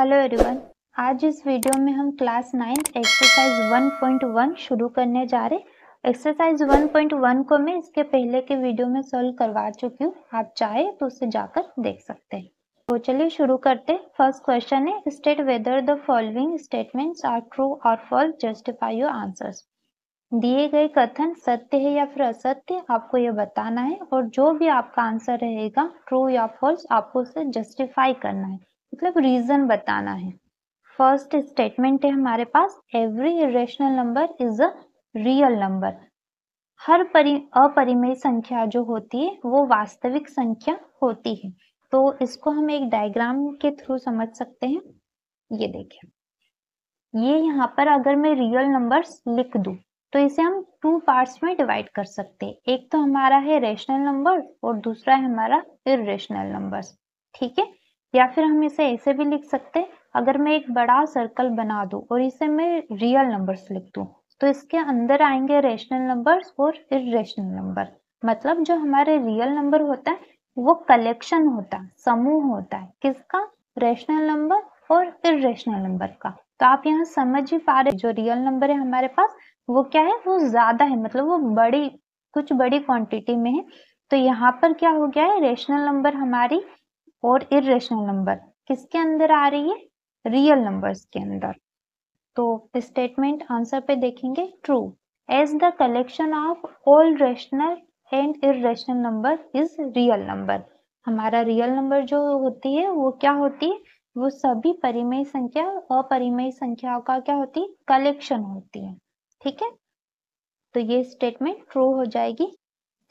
Hello everyone. आज इस video में हम क्लास 9 एक्सरसाइज 1.1 शुरू करने जा रहे। एक्सरसाइज 1.1 को मैं इसके पहले के वीडियो में सॉल्व करवा चुकी हूँ, आप चाहे तो उसे जाकर देख सकते हैं। तो चलिए शुरू करते। फर्स्ट क्वेश्चन है, state whether the following statements are true और फॉल्स, जस्टिफाई योर आंसर्स। दिए गए कथन सत्य है या फिर असत्य, आपको ये बताना है और जो भी आपका आंसर रहेगा ट्रू या फॉल्स, आपको उसे जस्टिफाई करना है, मतलब रीजन बताना है। फर्स्ट स्टेटमेंट है हमारे पास, every irrational number is a real number. हर अपरिमेय संख्या जो होती है वो वास्तविक संख्या होती है। तो इसको हम एक डायग्राम के थ्रू समझ सकते हैं। ये देखिए, ये यहाँ पर अगर मैं रियल नंबर्स लिख दूं तो इसे हम टू पार्ट्स में डिवाइड कर सकते हैं। एक तो हमारा है रेशनल नंबर और दूसरा है हमारा इरेशनल नंबर्स, ठीक है। या फिर हम इसे ऐसे भी लिख सकते हैं, अगर मैं एक बड़ा सर्कल बना दूं और इसे मैं रियल नंबर्स लिख दूं तो इसके अंदर आएंगे रेशनल नंबर्स और इरेशनल नंबर। मतलब जो हमारे रियल नंबर होता है वो कलेक्शन होता है, समूह होता है किसका, रेशनल नंबर और इरेशनल नंबर का। तो आप यहाँ समझ ही पा रहे, जो रियल नंबर है हमारे पास वो क्या है, वो ज्यादा है, मतलब वो कुछ बड़ी क्वांटिटी में है। तो यहाँ पर क्या हो गया है, रेशनल नंबर हमारी और इरेशनल नंबर किसके अंदर आ रही है, रियल नंबर्स के अंदर। तो स्टेटमेंट आंसर पे देखेंगे, true as the collection of all rational and irrational number is real number. हमारा रियल नंबर जो होती है वो क्या होती है, वो सभी परिमेय संख्या अपरिमेय संख्याओं का क्या होती है, कलेक्शन होती है, ठीक है। तो ये स्टेटमेंट ट्रू हो जाएगी।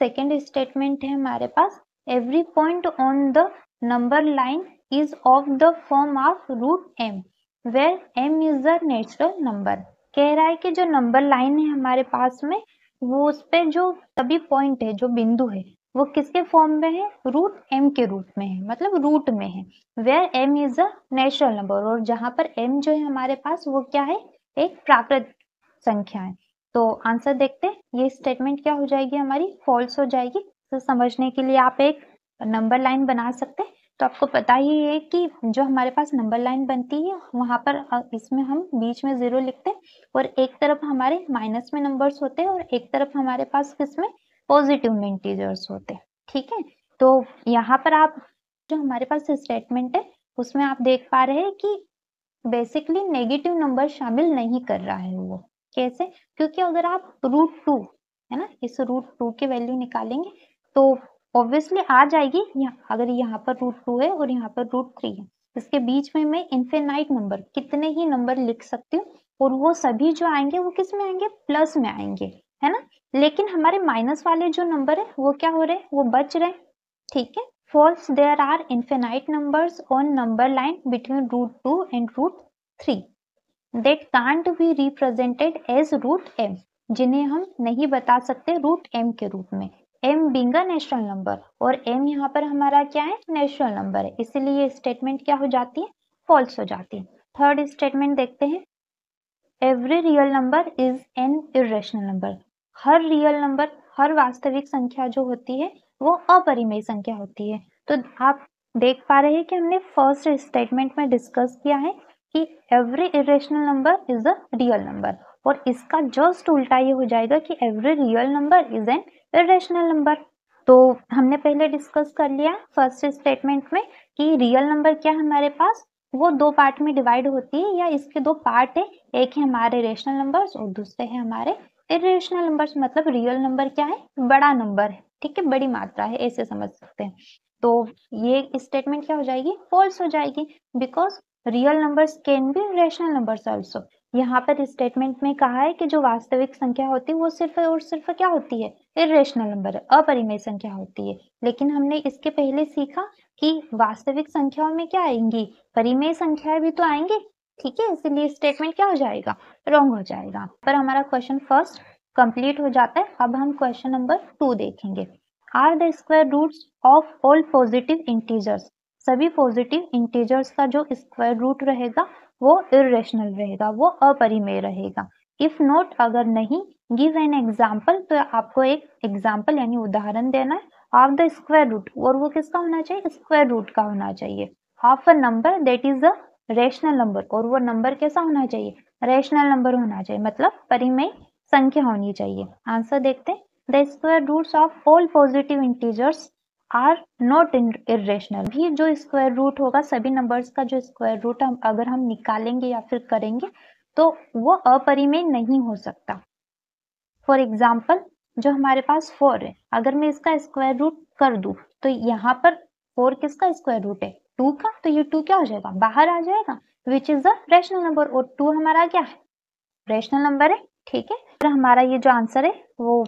सेकेंड स्टेटमेंट है हमारे पास, every point on the number line is of the form of root M where M is the natural number. कह रहा है कि जो नंबर लाइन है हमारे पास में, वो उस पे जो सभी पॉइंट है, जो बिंदु है, वो किसके फॉर्म में है, रूट एम के रूप में है, मतलब रूट में है। Where M is a natural number, और जहां पर एम जो है हमारे पास वो क्या है, एक प्राकृतिक संख्या है। तो आंसर देखते हैं, ये स्टेटमेंट क्या हो जाएगी हमारी, फॉल्स हो जाएगी। तो समझने के लिए आप एक नंबर लाइन बना सकते हैं। तो आपको पता ही है कि जो हमारे पास नंबर लाइन बनती है वहां पर इसमें हम बीच में 0 लिखते हैं और एक तरफ हमारे माइनस में नंबर्स होते हैं और एक तरफ हमारे पास किसमें, पॉजिटिव में इंटीजर्स होते हैं, ठीक है। तो यहाँ पर आप जो हमारे पास स्टेटमेंट है उसमें आप देख पा रहे हैं कि बेसिकली नेगेटिव नंबर शामिल नहीं कर रहा है वो। कैसे, क्योंकि अगर आप √2 है ना, इस √2 की वैल्यू निकालेंगे तो ऑब्वियसली आ जाएगी। अगर यहाँ पर √2 है और यहाँ पर √3 है, इसके बीच में मैं इनफिनाइट नंबर कितने ही नंबर लिख सकती हूँ और वो सभी जो आएंगे वो किस में आएंगे, प्लस में आएंगे, है ना। लेकिन हमारे माइनस वाले जो नंबर है वो क्या हो रहे हैं, वो बच रहे, ठीक है। False, there are infinite numbers on number line between √2 and √3 that can't be represented as √m, जिन्हें हम नहीं बता सकते √m के रूप में, m being a natural number, और m यहाँ पर हमारा क्या है, नेचुरल नंबर है, इसीलिए ये स्टेटमेंट क्या हो जाती है, फॉल्स हो जाती है। थर्ड स्टेटमेंट देखते हैं, every real number is an irrational number. हर रियल नंबर, हर वास्तविक संख्या जो होती है वो अपरिमेय संख्या होती है। तो आप देख पा रहे हैं कि हमने फर्स्ट स्टेटमेंट में डिस्कस किया है कि every irrational number is a real number, और इसका जस्ट उल्टा ये हो जाएगा कि every real number is an irrational number. तो हमने पहले डिस्कस कर लिया फर्स्ट स्टेटमेंट में कि रियल नंबर क्या है हमारे पास, वो दो पार्ट में डिवाइड होती है, या इसके दो पार्ट है, एक है हमारे रेशनल नंबर्स और दूसरे है हमारे इरेशनल नंबर्स। मतलब रियल नंबर क्या है, बड़ा नंबर है, ठीक है, बड़ी मात्रा है, ऐसे समझ सकते हैं। तो ये स्टेटमेंट क्या हो जाएगी, फॉल्स हो जाएगी, because real numbers can be rational numbers also. यहाँ पर स्टेटमेंट में कहा है कि जो वास्तविक संख्या होती है वो सिर्फ और सिर्फ क्या होती है, इरेशनल नंबर, अपरिमेय संख्या होती है। लेकिन हमने इसके पहले सीखा कि वास्तविक संख्याओं में क्या आएंगी, परिमेय संख्याएं भी तो आएंगी, ठीक है, इसीलिए स्टेटमेंट क्या हो जाएगा, रॉन्ग हो जाएगा। पर हमारा क्वेश्चन फर्स्ट कंप्लीट हो जाता है। अब हम क्वेश्चन नंबर 2 देखेंगे। Are the square roots of all positive integers, सभी पॉजिटिव इंटीजर्स का जो स्क्वायर रूट रहेगा वो इरेशनल रहेगा, वो अपरिमेय रहेगा। इफ नॉट, अगर नहीं, गिव एन एग्जाम्पल, तो आपको एक एग्जाम्पल यानी उदाहरण देना है ऑफ द स्क्वायर रूट, और वो किसका होना चाहिए, स्क्वायर रूट का होना चाहिए, of a number that is a rational number, और वो नंबर कैसा होना चाहिए, रेशनल नंबर होना चाहिए, मतलब परिमेय संख्या होनी चाहिए। आंसर देखते हैं, the square roots of all positive integers are not irrational. भी जो स्क्वायर रूट होगा, सभी नंबर्स का जो स्क्वायर रूट हम अगर हम निकालेंगे या फिर करेंगे तो वो अपरिमेय नहीं हो सकता। फॉर एग्जाम्पल, जो हमारे पास 4 है, अगर मैं इसका स्क्वायर रूट कर दूं तो यहाँ पर 4 किसका स्क्वायर रूट है, 2 का, तो ये 2 क्या हो जाएगा, बाहर आ जाएगा, which is the rational number, और 2 हमारा क्या है, रेशनल नंबर है। ठीक है, तो हमारा ये जो आंसर है वो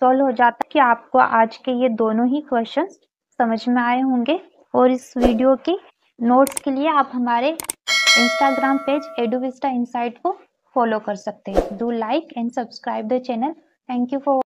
सॉल्व हो जाता है। कि आपको आज के ये दोनों ही क्वेश्चंस समझ में आए होंगे, और इस वीडियो की नोट्स के लिए आप हमारे इंस्टाग्राम पेज एडुविस्टा इनसाइट को फॉलो कर सकते हैं। Do like and subscribe the channel. Thank you for